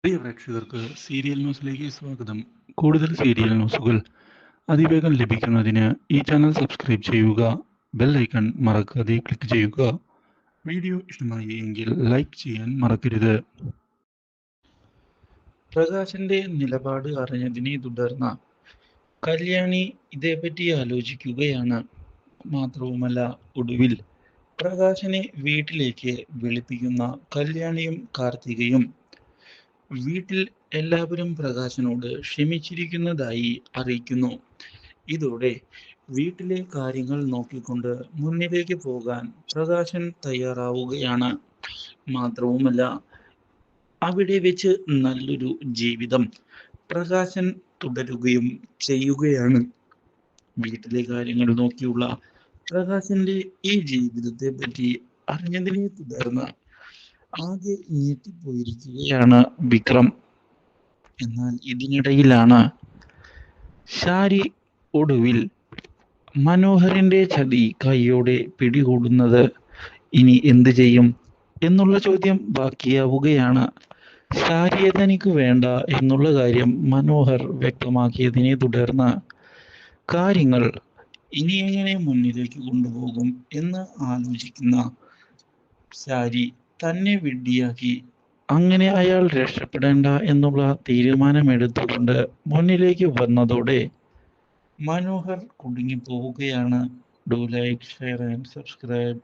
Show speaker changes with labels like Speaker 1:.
Speaker 1: പ്രിയ പ്രേക്ഷകർക്ക് സീരിയൽ ന്യൂസിലേക്ക് സ്വാഗതം. കൂടുതൽ സീരിയൽ ന്യൂസുകൾ അതിവേഗം ലഭിക്കുന്നതിന് ഈ ചാനൽ സബ്സ്ക്രൈബ് ചെയ്യുക. ബെൽ ഐക്കൺ മറക്കാതെ ക്ലിക്ക് ചെയ്യുക. വീഡിയോ ഇഷ്ടമായി എങ്കിൽ ലൈക്ക് ചെയ്യാൻ മറക്കരുത്. പ്രകാശിന്റെ നിലപാട് അറിഞ്ഞതിനെ തുടർന്ന് കല്യാണി ഇതേപ്പറ്റി ആലോചിക്കുകയാണ്. മാത്രവുമല്ല, ഒടുവിൽ പ്രകാശിനെ വീട്ടിലേക്ക് വിളിപ്പിക്കുന്ന കല്യാണിയും കാർത്തികയും വീട്ടിൽ എല്ലാവരും പ്രകാശിനോട് ക്ഷമിച്ചിരിക്കുന്നതായി അറിയിക്കുന്നു. ഇതോടെ വീട്ടിലെ കാര്യങ്ങൾ നോക്കിക്കൊണ്ട് മുന്നിലേക്ക് പോകാൻ പ്രകാശൻ തയ്യാറാവുകയാണ്. മാത്രവുമല്ല, അവിടെ വെച്ച് നല്ലൊരു ജീവിതം പ്രകാശൻ തുടരുകയും ചെയ്യുകയാണ്. വീട്ടിലെ കാര്യങ്ങൾ നോക്കിയുള്ള പ്രകാശിന്റെ ഈ ജീവിതത്തെ പറ്റി അറിഞ്ഞതിനെ തുടർന്ന് ആകെ ഞെട്ടിപ്പോയിരിക്കുകയാണ് വിക്രം. എന്നാൽ ഇതിനിടയിലാണ് ഷാരി ഒടുവിൽ മനോഹറിന്റെ ചതി കൈയോടെ പിടികൂടുന്നത്. ഇനി എന്ത് ചെയ്യും എന്നുള്ള ചോദ്യം ബാക്കിയാവുകയാണ്. ഷാരിയെ തനിക്ക് വേണ്ട എന്നുള്ള കാര്യം മനോഹർ വ്യക്തമാക്കിയതിനെ തുടർന്ന് കാര്യങ്ങൾ ഇനി എങ്ങനെ മുന്നിലേക്ക് കൊണ്ടുപോകും എന്ന് ആലോചിക്കുന്ന ഷാരി തന്നെ വിഡ്ഢിയാക്കി അങ്ങനെ അയാൾ രക്ഷപ്പെടേണ്ട എന്നുള്ള തീരുമാനമെടുത്തുകൊണ്ട് മുന്നിലേക്ക് വന്നതോടെ മനോഹർ കുടുങ്ങിപ്പോവുകയാണ്. Do like, share and subscribe.